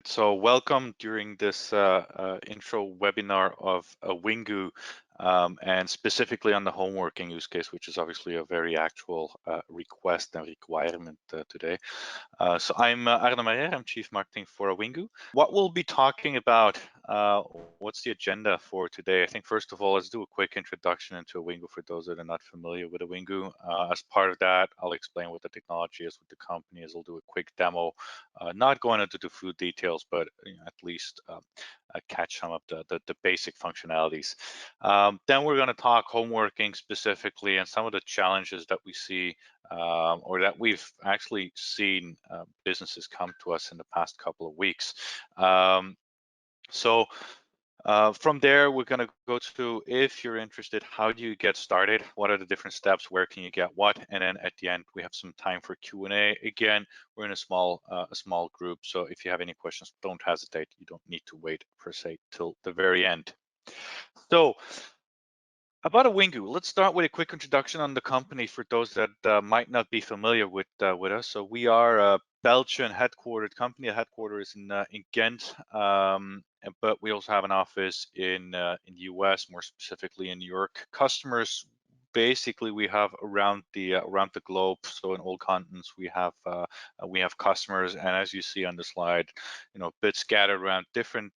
So welcome during this intro webinar of Awingu, and specifically on the home working use case, which is obviously a very actual request and requirement today. So I'm Arne Mayer, I'm Chief Marketing for Awingu. What we'll be talking about, uh, what's the agenda for today? I think first of all, let's do a quick introduction into Awingu for those that are not familiar with Awingu. As part of that, I'll explain what the technology is, what the company is. I'll do a quick demo, not going into the food details, but at least catch some of the basic functionalities. Then we're going to talk home working specifically and some of the challenges that we see or that we've actually seen businesses come to us in the past couple of weeks. So from there, we're going to go to, if you're interested, how do you get started? What are the different steps? Where can you get what? And then at the end, we have some time for Q&A. Again, we're in a small group, so if you have any questions, don't hesitate. You don't need to wait per se till the very end. So about Awingu, let's start with a quick introduction on the company for those that might not be familiar with us. So we are a Belgian headquartered company. The headquarters is in Ghent, but we also have an office in the US, more specifically in New York. Customers, basically, we have around the globe. So in all continents, we have customers, and as you see on the slide, a bit scattered around different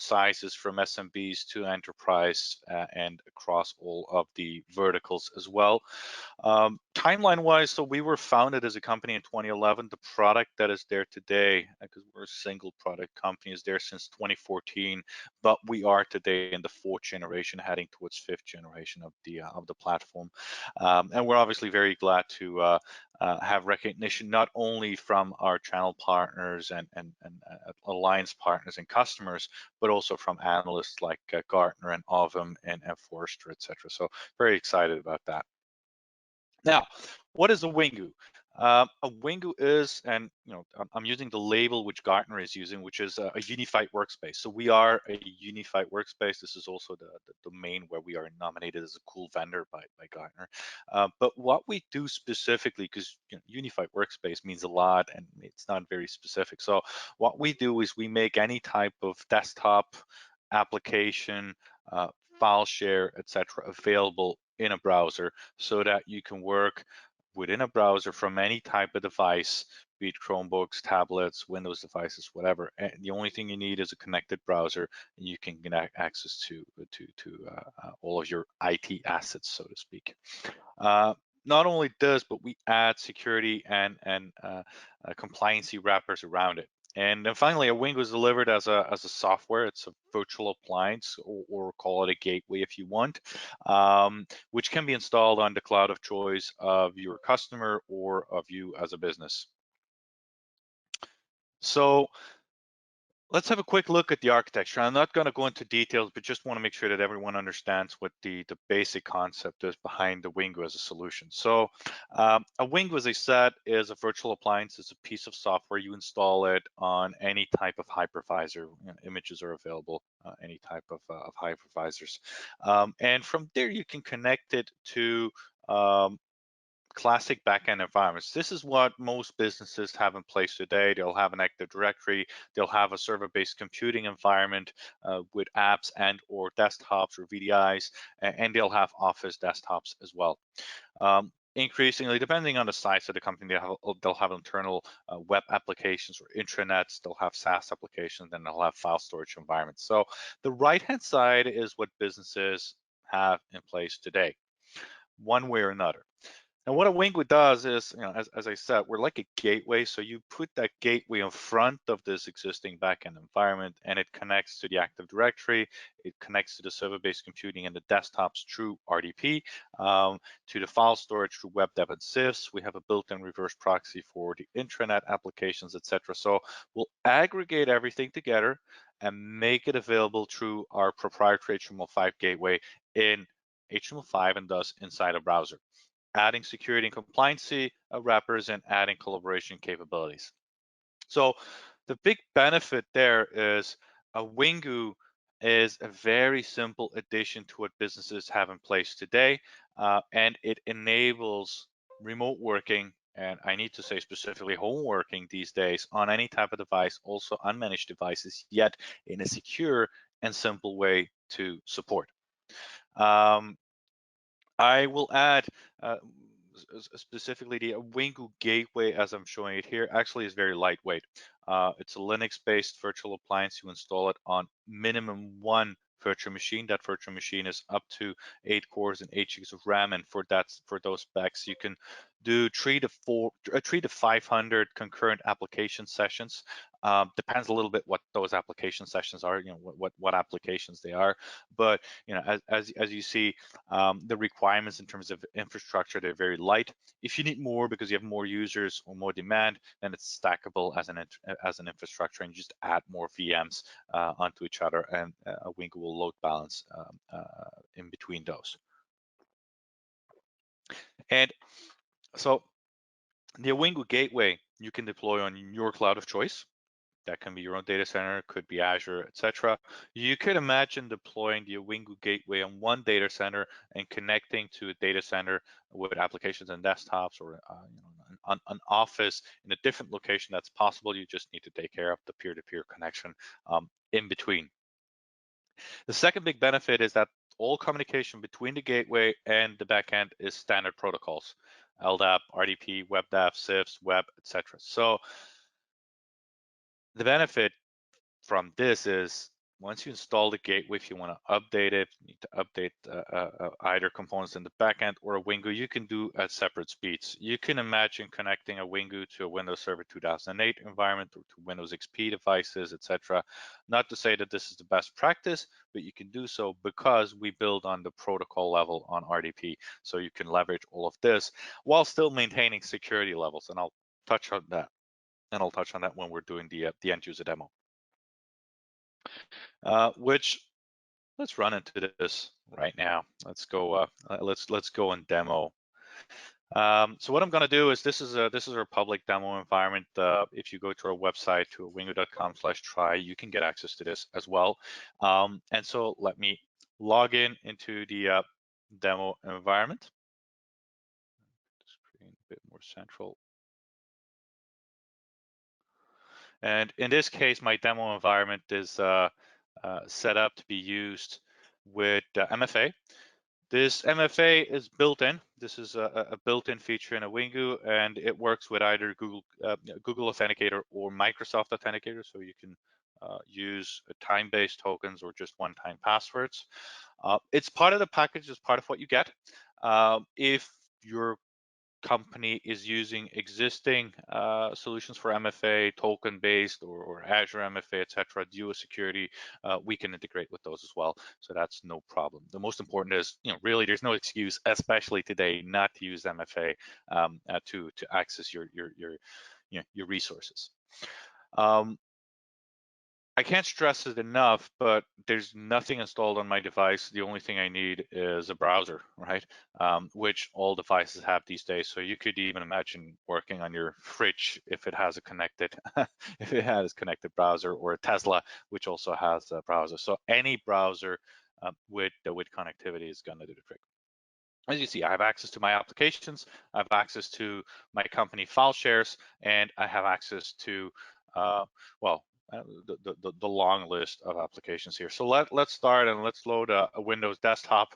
sizes from SMBs to enterprise and across all of the verticals as well. Timeline-wise, so we were founded as a company in 2011. The product that is there today, because we're a single product company, is there since 2014, but we are today in the fourth generation, heading towards fifth generation of the platform. And we're obviously very glad to have recognition not only from our channel partners and alliance partners and customers, but also from analysts like Gartner and Ovum and Forrester, etc. So very excited about that. Now, what is Awingu? Awingu is, and I'm using the label which Gartner is using, which is a unified workspace. So we are a unified workspace. This is also the domain where we are nominated as a cool vendor by Gartner. But what we do specifically, because unified workspace means a lot and it's not very specific. So what we do is we make any type of desktop application, file share, etc., available in a browser so that you can work within a browser from any type of device, be it Chromebooks, tablets, Windows devices, whatever. And the only thing you need is a connected browser, and you can get access to all of your IT assets, so to speak. Not only this, but we add security and compliancy wrappers around it. And then finally, Awingu is delivered as a software. It's a virtual appliance, or call it a gateway if you want, which can be installed on the cloud of choice of your customer or of you as a business. So let's have a quick look at the architecture. I'm not going to go into details, but just want to make sure that everyone understands what the basic concept is behind Awingu as a solution. So Awingu, as I said, is a virtual appliance. It's a piece of software. You install it on any type of hypervisor. Images are available, any type of hypervisors. And from there, you can connect it to classic backend environments. This is what most businesses have in place today. They'll have an Active Directory, they'll have a server-based computing environment with apps and or desktops or VDIs, and they'll have Office desktops as well. Increasingly, depending on the size of the company, they'll have internal web applications or intranets, they'll have SaaS applications, and they'll have file storage environments. So the right-hand side is what businesses have in place today, one way or another. And what Awingu does is, as I said, we're like a gateway. So you put that gateway in front of this existing backend environment, and it connects to the Active Directory. It connects to the server-based computing and the desktops through RDP, to the file storage through WebDAV and CIFS. We have a built-in reverse proxy for the intranet applications, etc. So we'll aggregate everything together and make it available through our proprietary HTML5 gateway in HTML5 and thus inside a browser, adding security and compliancy wrappers and adding collaboration capabilities. So the big benefit there is Awingu is a very simple addition to what businesses have in place today, and it enables remote working and I need to say specifically home working these days on any type of device, also unmanaged devices, yet in a secure and simple way to support. I will add specifically the Awingu gateway, as I'm showing it here, actually is very lightweight. It's a Linux-based virtual appliance. You install it on minimum one virtual machine. That virtual machine is up to 8 cores and 8 gigs of RAM, and for those specs, you can do 3 to 500 concurrent application sessions. Depends a little bit what those application sessions are, what applications they are, but as you see, the requirements in terms of infrastructure, they're very light. If you need more because you have more users or more demand, then it's stackable as an infrastructure, and you just add more VMs onto each other, and Awingu will load balance in between those. And so the Awingu gateway you can deploy on your cloud of choice. That can be your own data center, could be Azure, etc. You could imagine deploying the Awingu gateway on one data center and connecting to a data center with applications and desktops, or an office in a different location. That's possible. You just need to take care of the peer-to-peer connection in between. The second big benefit is that all communication between the gateway and the backend is standard protocols: LDAP, RDP, WebDAV, CIFS, web, etc. So the benefit from this is, once you install the gateway, if you want to update it, you need to update either components in the backend or a Awingu, you can do at separate speeds. You can imagine connecting a Awingu to a Windows Server 2008 environment or to Windows XP devices, etc. Not to say that this is the best practice, but you can do so because we build on the protocol level on RDP. So you can leverage all of this while still maintaining security levels. And I'll touch on that. And I'll touch on that when we're doing the end user demo. Which, let's run into this right now. Let's go. Let's go and demo. So what I'm going to do is, this is our public demo environment. If you go to our website, to awingu.com/try, you can get access to this as well. And so let me log in into the demo environment. Screen a bit more central. And in this case, my demo environment is set up to be used with MFA. This MFA is built in. This is a built-in feature in Awingu, and it works with either Google Authenticator or Microsoft Authenticator. So you can use time-based tokens or just one-time passwords. It's part of the package, it's part of what you get. If your company is using existing solutions for MFA, token-based or Azure MFA, etc., Duo Security, we can integrate with those as well. So that's no problem. The most important is, really, there's no excuse, especially today, not to use MFA to access your resources. I can't stress it enough, but there's nothing installed on my device. The only thing I need is a browser, right? Which all devices have these days. So you could even imagine working on your fridge if it has a connected, if it has connected browser, or a Tesla, which also has a browser. So any browser with connectivity is going to do the trick. As you see, I have access to my applications, I have access to my company file shares, and I have access to, the long list of applications here. So let's start and let's load a Windows desktop.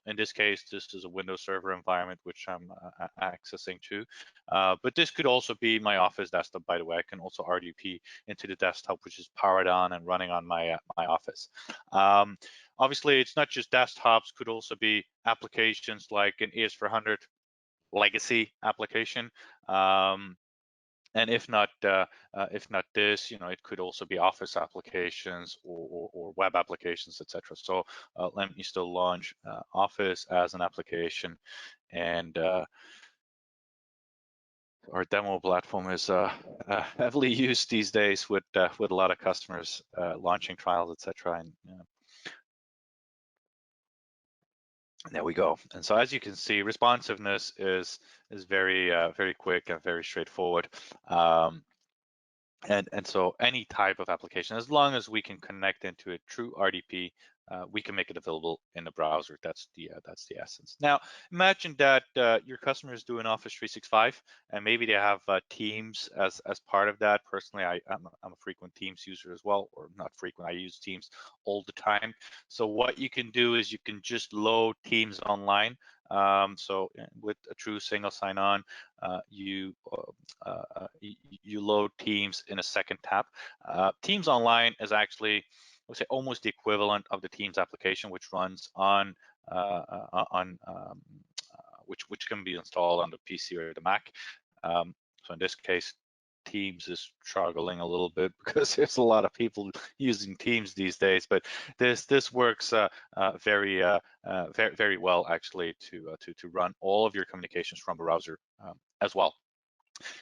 In this case, this is a Windows Server environment, which I'm accessing to. But this could also be my Office desktop, by the way. I can also RDP into the desktop, which is powered on and running on my Office. Obviously, it's not just desktops, could also be applications like an ES400 legacy application. And if not this, it could also be Office applications or web applications, etc. So let me still launch Office as an application, and our demo platform is heavily used these days with a lot of customers launching trials, etc. And there we go. And so, as you can see, responsiveness is very very quick and very straightforward. And so any type of application, as long as we can connect into it through RDP, we can make it available in the browser. That's the essence. Now, imagine that your customer is doing Office 365, and maybe they have Teams as part of that. Personally, I'm a frequent Teams user as well, or not frequent. I use Teams all the time. So what you can do is you can just load Teams online. So with a true single sign-on, you load Teams in a second tap. Teams Online is actually, I would say, almost the equivalent of the Teams application, which runs on which can be installed on the PC or the Mac. So in this case, Teams is struggling a little bit because there's a lot of people using Teams these days. But this works very well actually to run all of your communications from a browser as well.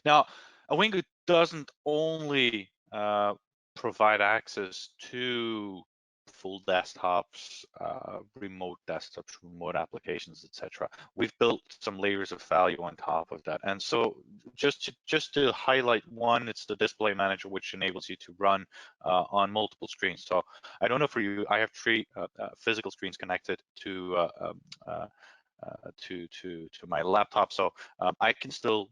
Now, Awingu doesn't only provide access to full desktops, remote desktops, remote applications, etc. We've built some layers of value on top of that. And so just to highlight one, it's the display manager, which enables you to run on multiple screens. So I don't know for you, I have three physical screens connected to my laptop, so I can still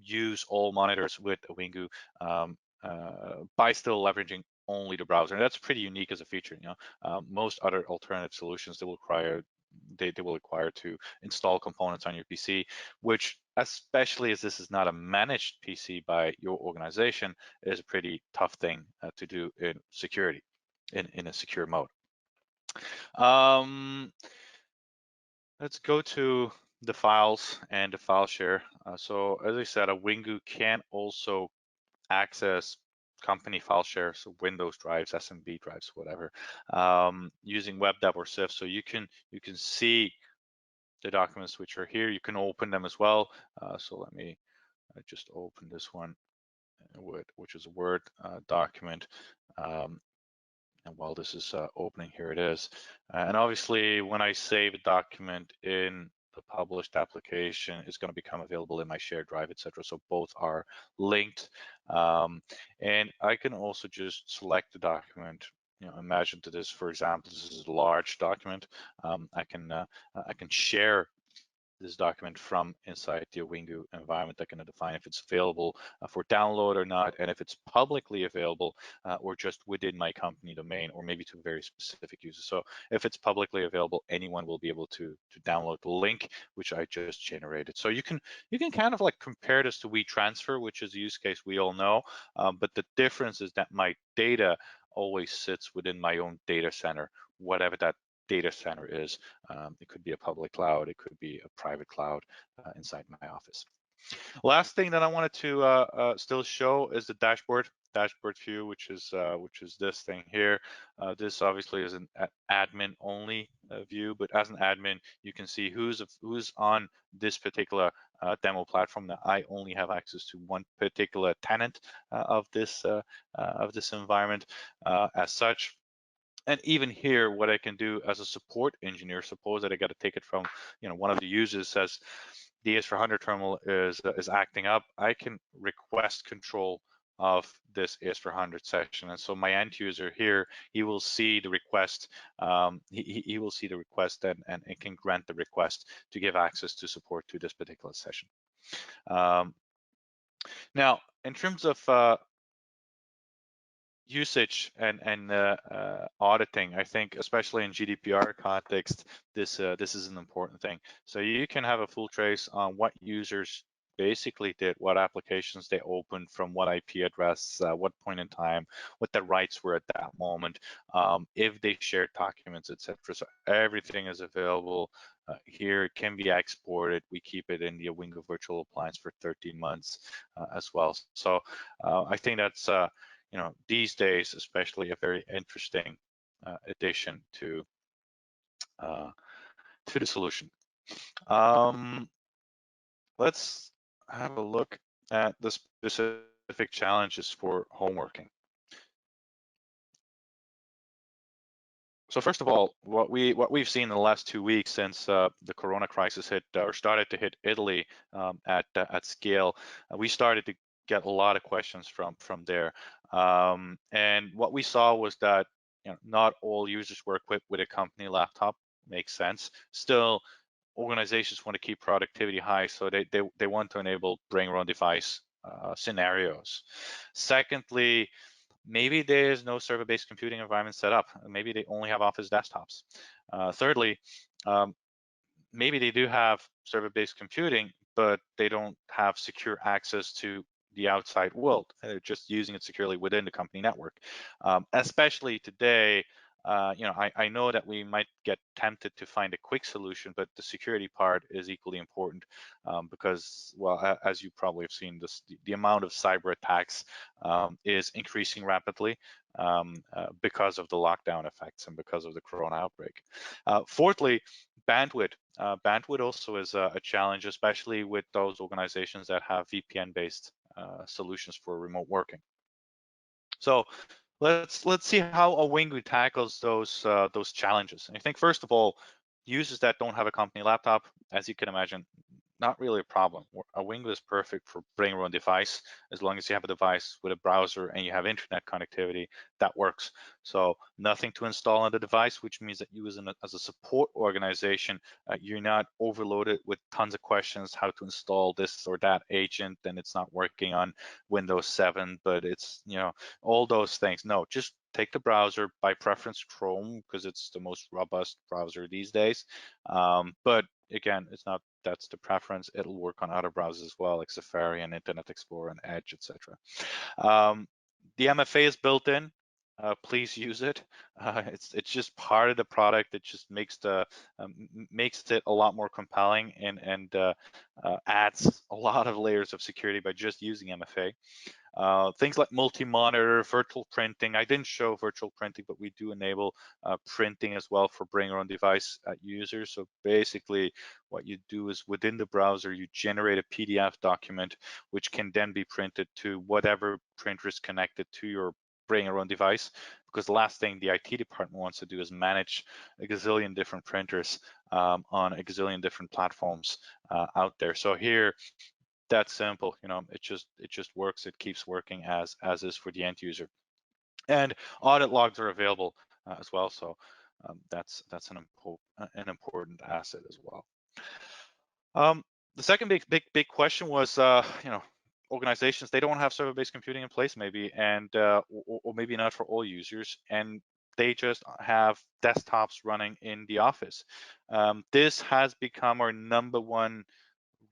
use all monitors with Awingu by still leveraging only the browser. And that's pretty unique as a feature. Most other alternative solutions they will require to install components on your PC, which, especially as this is not a managed PC by your organization, is a pretty tough thing to do in security, in a secure mode. Let's go to the files and the file share. So as I said, Awingu can also access company file share, so Windows drives, SMB drives, whatever, using WebDAV or CIF. So you can see the documents which are here. You can open them as well. So let me just open this one, which is a Word document. And while this is opening, here it is. And obviously, when I save a document in the published application, it's going to become available in my shared drive, etc. So both are linked. And I can also just select the document. Imagine that this, for example, this is a large document. I can share this document from inside the Awingu environment. I can define if it's available for download or not, and if it's publicly available or just within my company domain, or maybe to very specific users. So if it's publicly available, anyone will be able to download the link which I just generated. So you can kind of like compare this to WeTransfer, which is a use case we all know, but the difference is that my data always sits within my own data center, whatever that data center is. It could be a public cloud, it could be a private cloud inside my office. Last thing that I wanted to still show is the dashboard view, which is this thing here. This obviously is an admin only view, but as an admin, you can see who's on this particular demo platform. That I only have access to one particular tenant of this environment as such. And even here, what I can do as a support engineer, suppose that I got to take it from, one of the users says the AS400 terminal is acting up, I can request control of this AS400 session. And so my end user here, he will see the request, he will see the request and it can grant the request to give access to support to this particular session. Now, in terms of usage and auditing, I think especially in GDPR context, this is an important thing. So you can have a full trace on what users basically did, what applications they opened, from what IP address, what point in time, what their rights were at that moment, if they shared documents, etc. So everything is available here. It can be exported. We keep it in the Awingu virtual appliance for 13 months as well. So I think that's these days, especially, a very interesting addition to the solution. Let's have a look at the specific challenges for home working. So first of all, what we've seen in the last 2 weeks since the Corona crisis hit or started to hit Italy at scale, we started to get a lot of questions from there. And what we saw was that not all users were equipped with a company laptop. Makes sense. Still, organizations want to keep productivity high, so they want to enable bring your own device scenarios. Secondly, maybe there's no server-based computing environment set up. Maybe they only have Office desktops. Thirdly, um, maybe they do have server-based computing, but they don't have secure access to the outside world. They're just using it securely within the company network. Especially today, I know that we might get tempted to find a quick solution, but the security part is equally important because, well, as you probably have seen, the amount of cyber attacks is increasing rapidly because of the lockdown effects and because of the corona outbreak. Fourthly, bandwidth. Bandwidth also is a challenge, especially with those organizations that have VPN-based solutions for remote working. So let's see how Awingu tackles those challenges. And I think first of all, users that don't have a company laptop, as you can imagine, not really a problem. Awingu is perfect for bring your own device. As long as you have a device with a browser and you have internet connectivity, that works. So nothing to install on the device, which means that you as a support organization, you're not overloaded with tons of questions, how to install this or that agent, and it's not working on Windows 7, but it's, all those things. No, just take the browser, by preference Chrome, because it's the most robust browser these days. But again, it's not that's the preference. It'll work on other browsers as well, like Safari and Internet Explorer and Edge, etc. The MFA is built in. Please use it. It's just part of the product. It just makes it a lot more compelling and adds a lot of layers of security by just using MFA. Things like multi-monitor, virtual printing. I didn't show virtual printing, but we do enable printing as well for bring your own device users. So basically what you do is within the browser, you generate a PDF document, which can then be printed to whatever printer is connected to your bring your own device, because the last thing the IT department wants to do is manage a gazillion different printers on a gazillion different platforms out there. So here, that's simple. It just works. It keeps working as is for the end user, and audit logs are available as well. So that's an important asset as well. The second big question was, organizations, they don't have server-based computing in place maybe, and or maybe not for all users, and they just have desktops running in the office. This has become our #1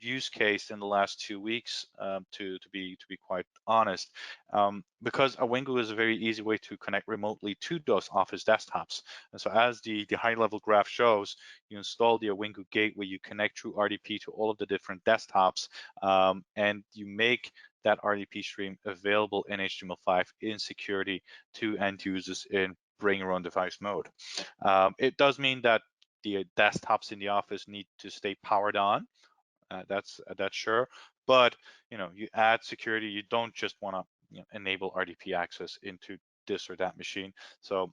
use case in the last 2 weeks, to be quite honest, because Awingu is a very easy way to connect remotely to those office desktops. And so as the high level graph shows, you install the Awingu gateway, you connect through RDP to all of the different desktops, and you make that RDP stream available in HTML5 in security to end users in bring your own device mode. It does mean that the desktops in the office need to stay powered on. That's sure, but you add security. You don't just want to enable RDP access into this or that machine. So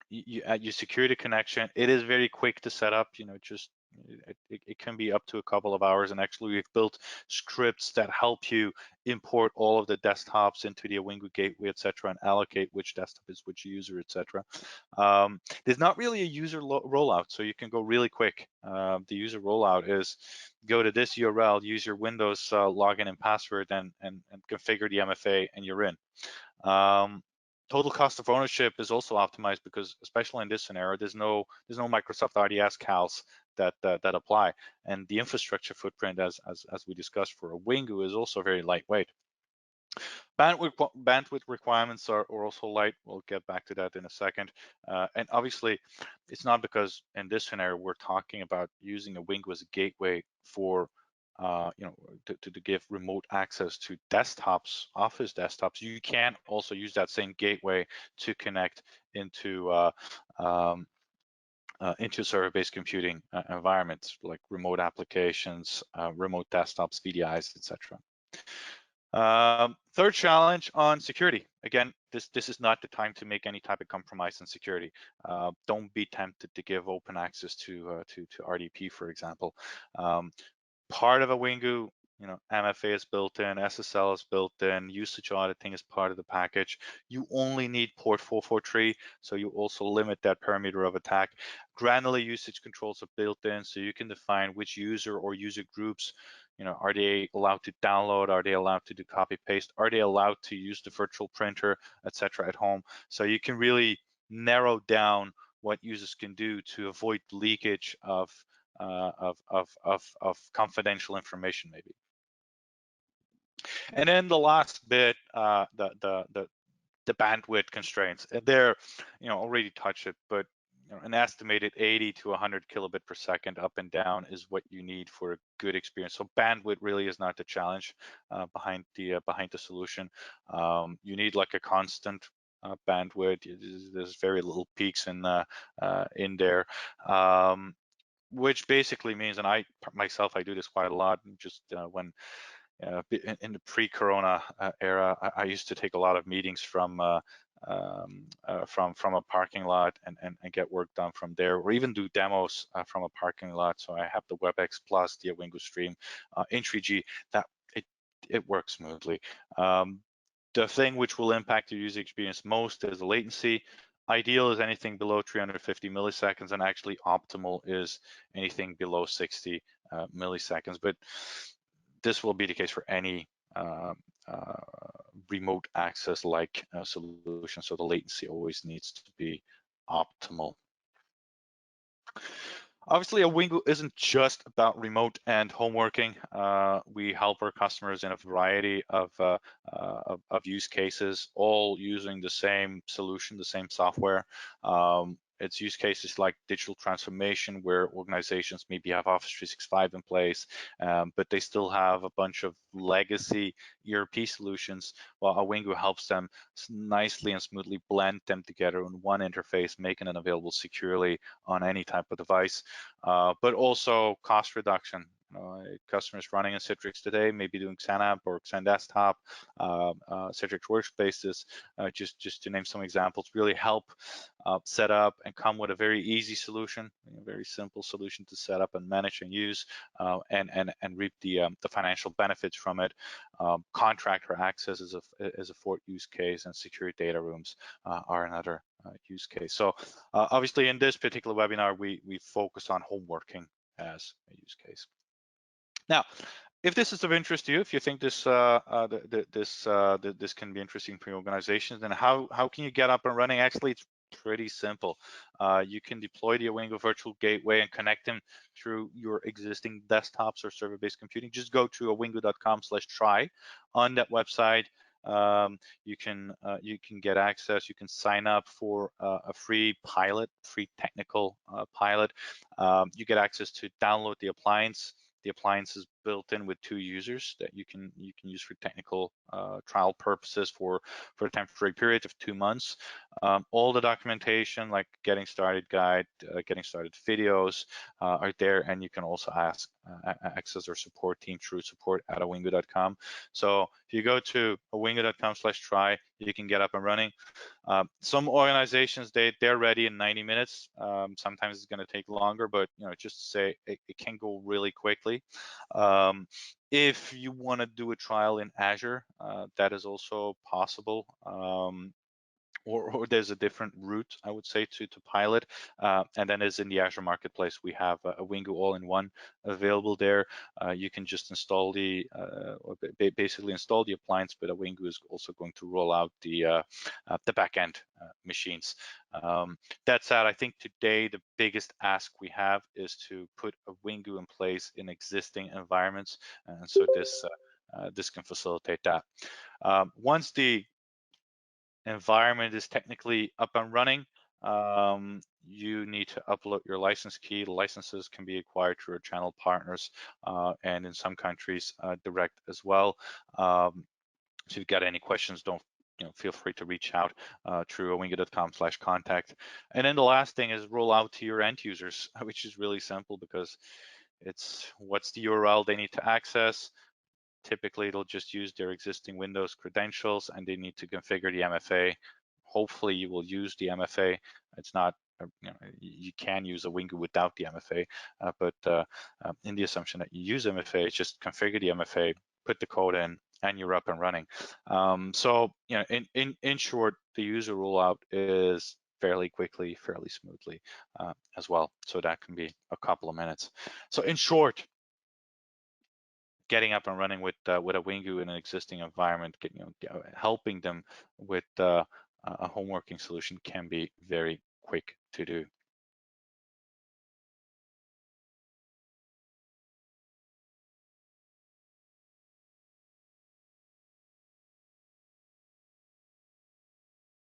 you add your security connection. It is very quick to set up. Just it can be up to a couple of hours, and actually we've built scripts that help you import all of the desktops into the Awingu gateway, etc., and allocate which desktop is which user, etc. There's not really a user rollout, so you can go really quick. The user rollout is go to this URL, use your Windows login and password, and configure the MFA, and you're in. Total cost of ownership is also optimized because, especially in this scenario, there's no Microsoft RDS CALs that apply, and the infrastructure footprint, as we discussed for Awingu, is also very lightweight. Bandwidth requirements are also light. We'll get back to that in a second. And obviously, it's not because in this scenario we're talking about using Awingu as a gateway for to give remote access to desktops, office desktops. You can also use that same gateway to connect into server-based computing environments like remote applications, remote desktops, VDIs, etc. Third challenge on security. Again, this is not the time to make any type of compromise in security. Don't be tempted to give open access to RDP, for example. Part of Awingu MFA is built in, SSL is built in, usage auditing is part of the package. You only need port 443, so you also limit that parameter of attack. Granular usage controls are built in, so you can define which user or user groups, are they allowed to download? Are they allowed to do copy paste? Are they allowed to use the virtual printer, etc. at home? So you can really narrow down what users can do to avoid leakage of confidential information, maybe. And then the last bit, the bandwidth constraints. And there, already touched it, but an estimated 80 to 100 kilobit per second up and down is what you need for a good experience. So bandwidth really is not the challenge behind the solution. You need like a constant bandwidth. There's very little peaks in there. Which basically means, and I myself, I do this quite a lot, just when in the pre-corona era, I used to take a lot of meetings from a parking lot and get work done from there, or even do demos from a parking lot. So I have the WebEx Plus, the Awingu Stream in 3G. That it works smoothly. The thing which will impact your user experience most is the latency. Ideal is anything below 350 milliseconds, and actually optimal is anything below 60 milliseconds. But this will be the case for any remote access like solution. So the latency always needs to be optimal. Obviously, Awingu isn't just about remote and home working. We help our customers in a variety of use cases, all using the same solution, the same software. It's use cases like digital transformation, where organizations maybe have Office 365 in place, but they still have a bunch of legacy ERP solutions. Well, Awingu helps them nicely and smoothly blend them together in one interface, making it available securely on any type of device. But also cost reduction. Customers running in Citrix today, maybe doing XenApp or XenDesktop, Citrix Workspaces, just to name some examples, really help set up and come with a very easy solution, a very simple solution to set up and manage and use, and reap the financial benefits from it. Contractor access is a fourth use case, and secure data rooms are another use case. So obviously in this particular webinar, we focus on home working as a use case. Now, if this is of interest to you, if you think this this can be interesting for your organization, then how can you get up and running? Actually, it's pretty simple. You can deploy the Awingu Virtual Gateway and connect them through your existing desktops or server-based computing. Just go to awingu.com/try. On that website, you can get access. You can sign up for a free technical pilot. You get access to download the appliance. The appliance is built in with 2 users that you can use for technical trial purposes for a temporary period of 2 months. All the documentation, like getting started guide, getting started videos, are there, and you can also access our support team through support@awingu.com. So if you go to awingu.com/try, you can get up and running. Some organizations, they're ready in 90 minutes. Sometimes it's going to take longer, but just to say it can go really quickly. If you want to do a trial in Azure, that is also possible. Or there's a different route, I would say, to pilot. And then as in the Azure Marketplace, we have a Awingu all-in-one available there. You can just install basically install the appliance, but Awingu is also going to roll out the backend machines. That said, I think today the biggest ask we have is to put Awingu in place in existing environments, and so this can facilitate that. Once the environment is technically up and running, you need to upload your license key. The licenses can be acquired through our channel partners, and in some countries direct as well. So if you've got any questions, don't feel free to reach out through awingu.com/contact. And then the last thing is roll out to your end users, which is really simple, because it's what's the URL they need to access. Typically, it'll just use their existing Windows credentials, and they need to configure the MFA. Hopefully, you will use the MFA. It's not you can use Awingu without the MFA, but in the assumption that you use MFA, just configure the MFA, put the code in, and you're up and running. So in short, the user rollout is fairly quickly, fairly smoothly as well. So that can be a couple of minutes. So in short, getting up and running with Awingu in an existing environment, helping them with a home working solution can be very quick to do.